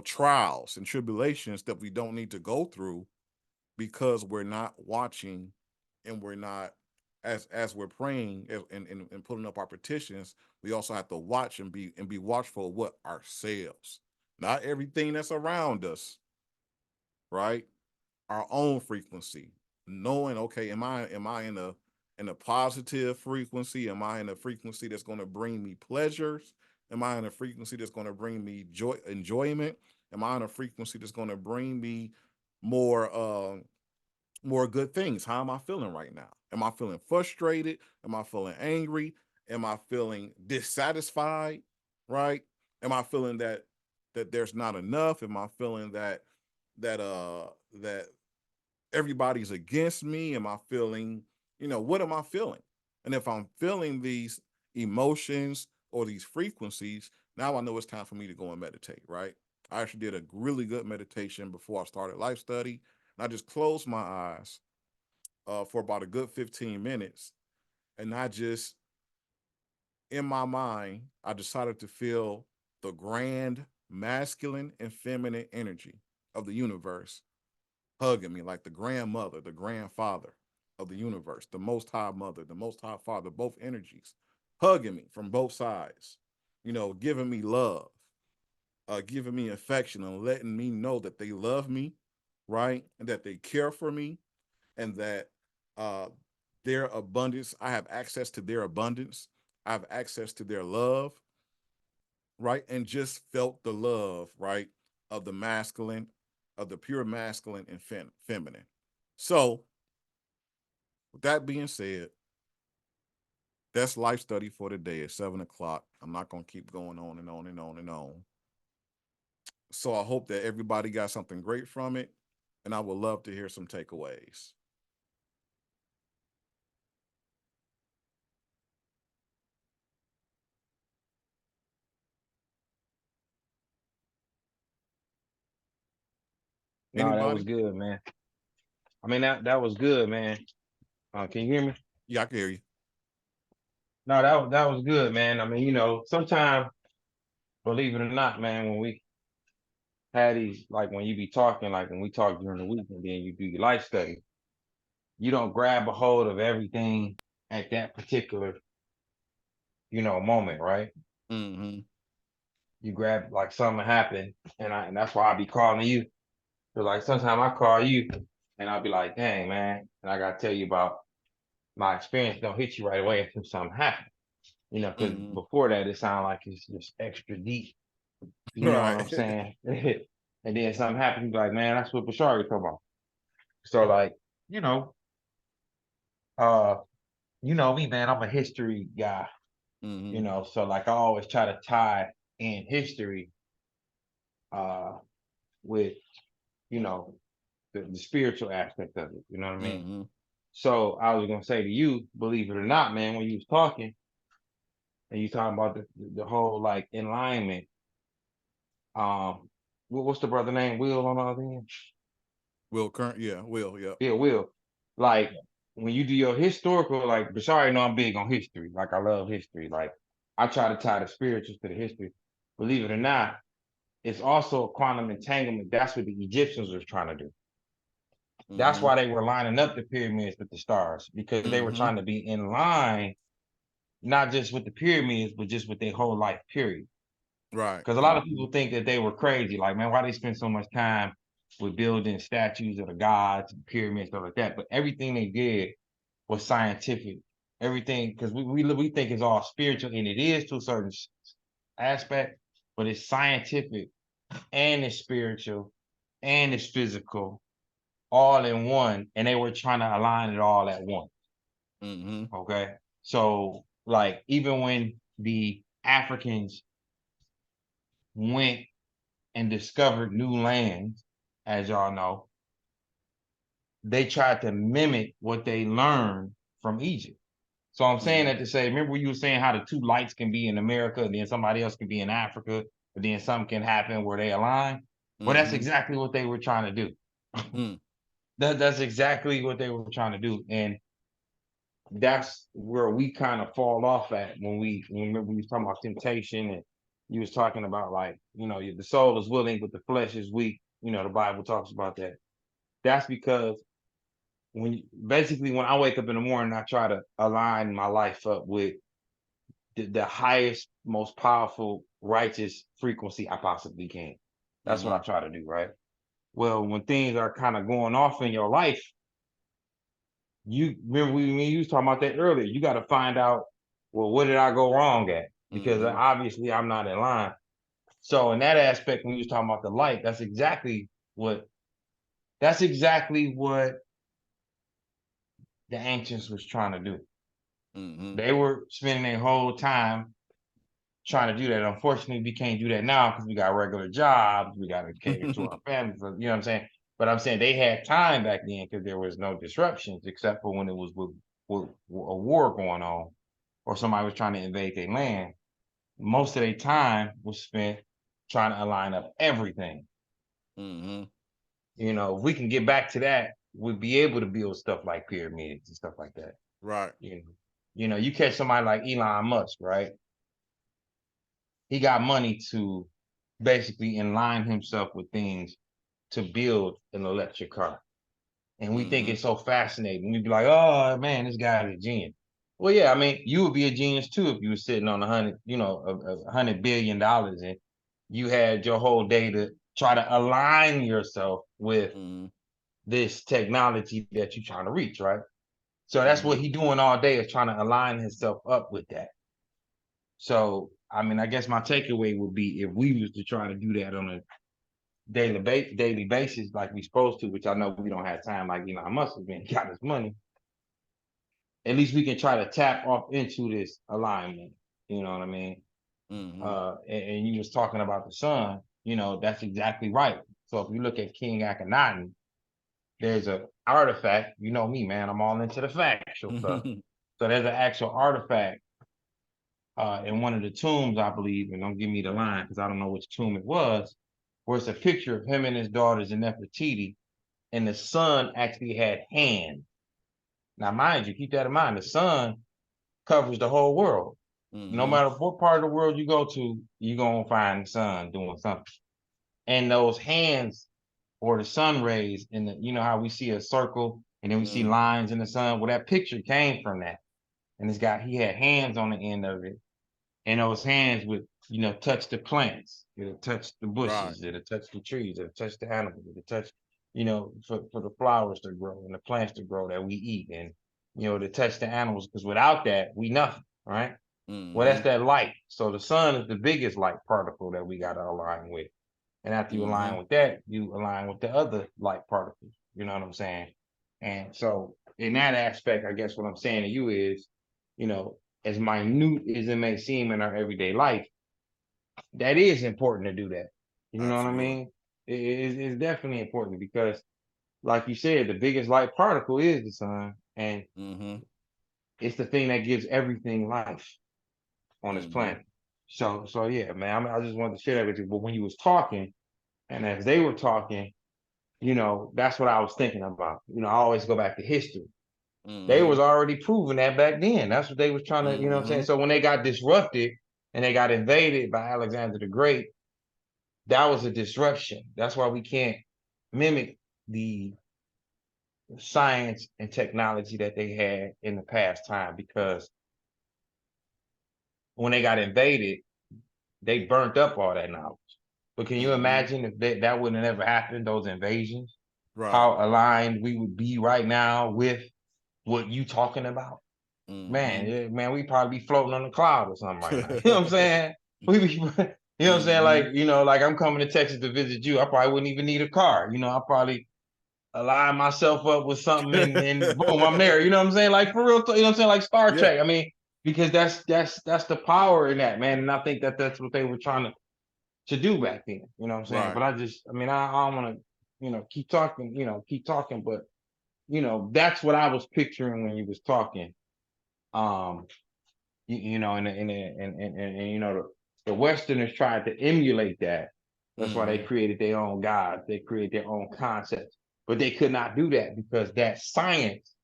trials and tribulations that we don't need to go through, because we're not watching, and we're not, as we're praying and putting up our petitions, we also have to watch and be watchful of what ourselves, not everything that's around us, right? Our own frequency, knowing, okay, am I in a positive frequency? Am I in a frequency that's going to bring me pleasures? Am I in a frequency that's going to bring me enjoyment? Am I in a frequency that's going to bring me more more good things? How am I feeling right now? Am I feeling frustrated? Am I feeling angry? Am I feeling dissatisfied? Right? Am I feeling that there's not enough? Am I feeling that everybody's against me? Am I feeling, what am I feeling? And if I'm feeling these emotions or these frequencies, now I know it's time for me to go and meditate, right? I actually did a really good meditation before I started life study. And I just closed my eyes for about a good 15 minutes. And I just, in my mind, I decided to feel the grand masculine and feminine energy of the universe hugging me, like the grandmother, the grandfather of the universe, the most high mother, the most high father, both energies hugging me from both sides, giving me love, giving me affection and letting me know that they love me, right? And that they care for me, and that uh, their abundance, I have access to their abundance. I have access to their love, right? And just felt the love, right? Of the masculine, of the pure masculine and feminine. So, with that being said, that's life study for today at 7 o'clock. I'm not going to keep going on and on and on and on. So, I hope that everybody got something great from it. And I would love to hear some takeaways. No, that was Anybody? good, man. I mean, that was good, man. Can you hear me? Yeah, I can hear you. No, that was good, man. I mean, sometimes, believe it or not, man, when we had these, like when you be talking, like when we talk during the week and then you do your life study, you don't grab a hold of everything at that particular, moment, right? Mm-hmm. You grab like something happened, and that's why I be calling you. Cause like sometimes I call you and I'll be like, dang, man, and I gotta tell you about my experience. Don't hit you right away until something happens. Because Mm-hmm. before that, it sounds like it's just extra deep. You know what Right. I'm saying? And then something happens, you be like, man, that's what Bashar was talking about. So like, you know, uh, you know me, man, I'm a history guy, Mm-hmm. so like I always try to tie in history uh with, you know, the spiritual aspect of it. You know what I mean? Mm-hmm. So I was gonna say to you, believe it or not, man, when you was talking and you talking about the whole like alignment, what's the brother name? Will on the other end? Will Current, yeah, Will, yeah. Yeah, Will. Like when you do your historical, like Bashari, know I'm big on history. Like I love history. Like I try to tie the spirituals to the history. Believe it or not, it's also a quantum entanglement. That's what the Egyptians was trying to do. That's Mm-hmm. why they were lining up the pyramids with the stars, because they were Mm-hmm. trying to be in line, not just with the pyramids, but just with their whole life period. Right. Because a lot of people think that they were crazy. Like, man, why they spend so much time with building statues of the gods, pyramids, stuff like that? But everything they did was scientific. Everything, because we think it's all spiritual, and it is to a certain aspect, but it's scientific and it's spiritual and it's physical all in one, and they were trying to align it all at once. Mm-hmm. Okay. So, like, even when the Africans went and discovered new lands, as y'all know, they tried to mimic what they learned from Egypt. So I'm saying Mm-hmm. that to say, remember you were saying how the two lights can be in America, and then somebody else can be in Africa, but then something can happen where they align. Well, that's Mm-hmm. exactly what they were trying to do. Mm. That's exactly what they were trying to do. And that's where we kind of fall off at when remember we was talking about temptation, and you was talking about like, the soul is willing but the flesh is weak. The Bible talks about that. That's because basically when I wake up in the morning, I try to align my life up with the highest, most powerful, righteous frequency I possibly can. That's what I Mm-hmm. try to do, right? Well, when things are kind of going off in your life, you remember when you was talking about that earlier, you got to find out, well, what did I go wrong at? Because Mm-hmm. obviously I'm not in line. So in that aspect, when you was talking about the light, what that's exactly what the ancients was trying to do. Mm-hmm. They were spending their whole time trying to do that. Unfortunately, we can't do that now because we got regular jobs. We got to cater to our families. You know what I'm saying? But I'm saying they had time back then because there was no disruptions except for when it was with a war going on, or somebody was trying to invade their land, most of their time was spent trying to align up everything. Mm-hmm. You know, if we can get back to that, we'd be able to build stuff like pyramids and stuff like that. Right. You know, you catch somebody like Elon Musk, right? He got money to basically align himself with things to build an electric car. And we think Mhm. it's so fascinating. We'd be like, oh man, this guy's a genius. Well, yeah, I mean, you would be a genius too if you were sitting on $100 billion and you had your whole day to try to align yourself with Mhm. this technology that you're trying to reach, right? So that's what he doing all day, is trying to align himself up with that. So, I mean, I guess my takeaway would be, if we was to try to do that on a daily basis like we supposed to, which I know we don't have time like Elon Musk has been got his money, at least we can try to tap off into this alignment. You know what I mean? Mhm. And you was talking about the sun, you know, that's exactly right. So if you look at King Akhenaten, there's a artifact, you know me, man, I'm all into the factual stuff. So there's an actual artifact in one of the tombs, I believe, and don't give me the line because I don't know which tomb it was, where it's a picture of him and his daughters in Nefertiti, and the sun actually had hands. Now, mind you, keep that in mind, the sun covers the whole world. No Mhm. matter what part of the world you go to, you're going to find the sun doing something. And those hands, or the sun rays, you know how we see a circle and then we see Mhm. lines in the sun? Well, that picture came from that. And he had hands on the end of it. And those hands would, you know, touch the plants, it'll touch the Right. bushes, it'll touch the trees, it'll touch the animals, it'll touch, you know, for the flowers to grow and the plants to grow that we eat, and, you know, to touch the animals, because without that, we nothing, right? Well, that's Mhm. that light. So the sun is the biggest light particle that we got to align with. And after you align Mhm. with that, you align with the other light particles. You know what I'm saying? And so in that aspect, I guess what I'm saying to you is, you know, as minute as it may seem in our everyday life, that is important to do that. You know what I Absolutely. mean? It's definitely important because, like you said, the biggest light particle is the sun, and Mhm. it's the thing that gives everything life on this Mhm. planet. So yeah, man. I just wanted to share that with you. But when you was talking, and as they were talking, you know, that's what I was thinking about. You know, I always go back to history. They was Mhm. already proving that back then. That's what they was trying to, you know what I'm saying? Mhm. So when they got disrupted and they got invaded by Alexander the Great, that was a disruption. That's why we can't mimic the science and technology that they had in the past time, because when they got invaded, they burnt up all that knowledge. But can you Mhm. imagine if that wouldn't have ever happened, those invasions, Right. how aligned we would be right now with what you talking about? Man, Mhm. yeah, man, we probably be floating on the cloud or something right now. You know what I'm saying? We be, you know what I'm saying? Like, Mhm. you know, like I'm coming to Texas to visit you. I probably wouldn't even need a car. You know, I probably align myself up with something, and boom, I'm there. You know what I'm saying? Like for real, you know what I'm saying? Like Star Yeah. Trek. I mean, because that's the power in that, man. And I think that's what they were trying to do back then. You know what I'm saying? Right. But I mean, I don't want to, you know, keep talking, but you know, that's what I was picturing when you was talking. Um, you know, and you know, the Westerners tried to emulate that. That's why they Mhm. created their own gods. They created their own concepts, but they could not do that because that science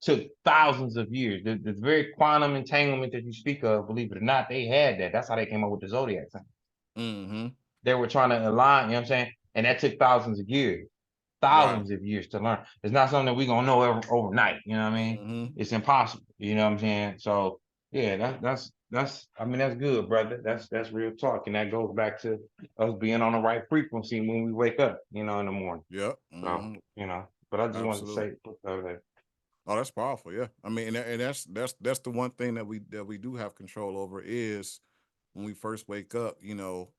took thousands of years. The very quantum entanglement that you speak of, believe it or not, they had that. That's how they came up with the zodiac sign. Mhm. They were trying to align, you know what I'm saying? And that took Right. thousands of years to learn. It's not something that we're gonna know overnight, you know what I mean? Mhm. It's impossible, you know what I'm saying? So yeah, that's I mean, that's good, brother. That's real talk. And that goes back to us being on the right frequency when we wake up, you know, in the morning. Yep. So, Mhm. you know, but I just wanted to Absolutely. say put that there. Oh, that's powerful. Yeah. I mean, and that's the one thing that we do have control over is when we first wake up. You know,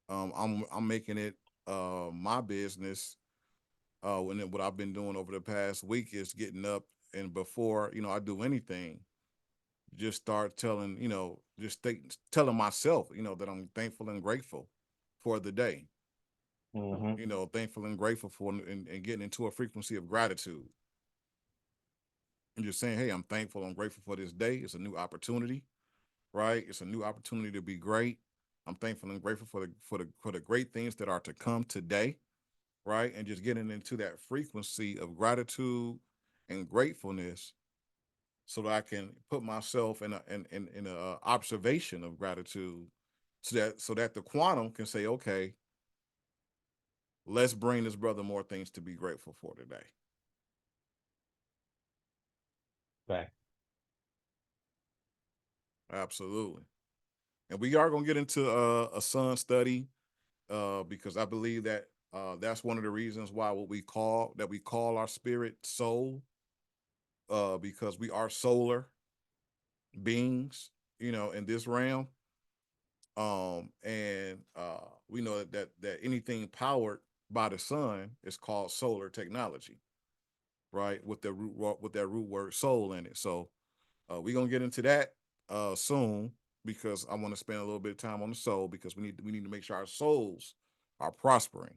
I'm making it my business. What I've been doing over the past week is getting up, and before I do anything, just start telling telling myself that I'm thankful and grateful for the day. Hmm. Thankful and grateful for, and getting into a frequency of gratitude, and just saying, hey, I'm thankful, I'm grateful for this day. It's a new opportunity. right? It's a new opportunity to be great. I'm thankful and grateful for the great things that are to come today, right? And just getting into that frequency of gratitude and gratefulness, so that I can put myself in a observation of gratitude, so that the quantum can say, okay, let's bring this brother more things to be grateful for today. Fact. Absolutely. And we are going to get into a sun study, because I believe that that's one of the reasons why we call our spirit soul, because we are solar beings, in this realm. And we know that anything powered by the sun is called solar technology, right? With the root word soul in it. So we're gonna get into that soon, because I want to spend a little bit of time on the soul, because we need to make sure our souls are prospering.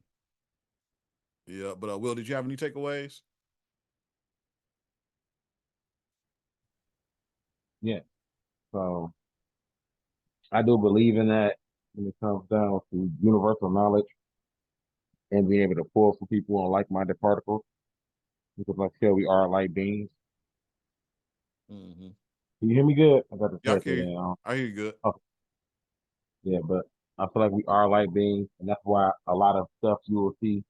Yeah, but Will, did you have any takeaways? Yeah. So I do believe in that when it comes down to universal knowledge and being able to pull from people on like-minded particles. Because like I said, we are light beings. Mm-hmm. Can you hear me good? I got the Yeah, I test hear it you. in. I hear you good. Okay. Yeah, but I feel like we are light beings, and that's why a lot of stuff you will see,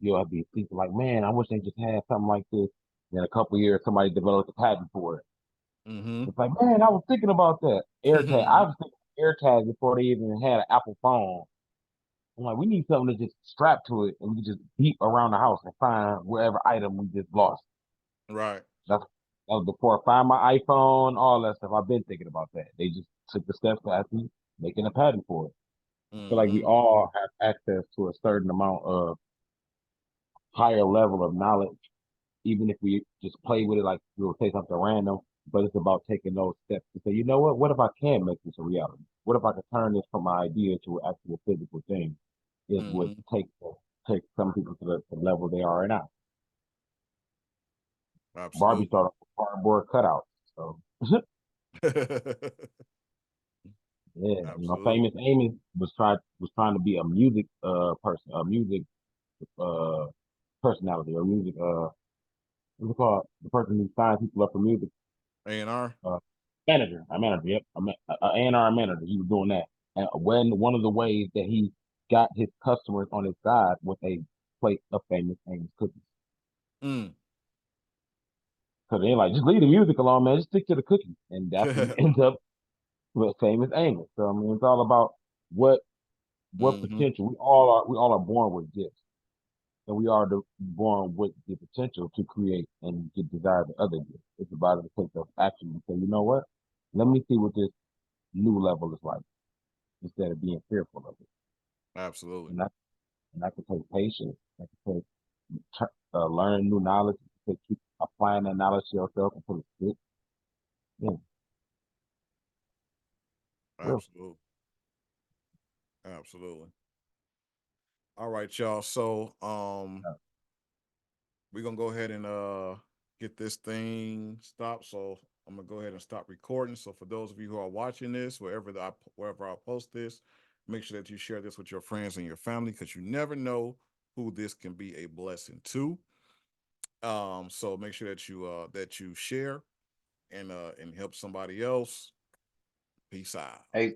you'll be people like, man, I wish they just had something like this. And in a couple of years, somebody developed a patent for it. Mm-hmm. It's like, man, I was thinking about that. AirTag. I was thinking AirTag before they even had an Apple phone. I'm like, we need something to just strap to it and we can just beep around the house and find wherever item we just lost. Right. That's that was before I find my iPhone, all that stuff. I've been thinking about that. They just took the steps to actually making a patent for it. I feel like we Mm-hmm. all have access to a certain amount of higher level of knowledge, even if we just play with it like we'll say something random. But it's about taking those steps to say, you know what? What if I can make this a reality? What if I can turn this from an idea to an actual physical thing? It would Mm-hmm. take some people to the level they are now. Barbie Absolutely. started with cardboard cutouts. So yeah, Absolutely. famous Amy was trying to be a music person, a music uh personality or music what's it called? The person who signs people up for music. A&R. Uh manager, yep. A&R manager. He was doing that. And when one of the ways that he got his customers on his side was a plate of famous Amos cookies. Mm. Cause they're like, just leave the music alone, man. Just stick to the cookies. And that's what he ends up with famous Amos. So I mean it's all about what Mm-hmm. potential we all are born with gifts. And we are born with the potential to create and get desired in other gifts. It's about to take of action and say, you know what? Let me see what this new level is like instead of being fearful of it. Absolutely. And that can take patience. That can take learn new knowledge. It can take keep applying that knowledge to yourself until it sticks. Yeah, real. Absolutely. Absolutely. All right, y'all. So we're gonna go ahead and get this thing stopped. So I'm gonna go ahead and stop recording. So for those of you who are watching this, wherever I post this, make sure that you share this with your friends and your family, because you never know who this can be a blessing to. So make sure that you share and help somebody else. Peace out. Hey,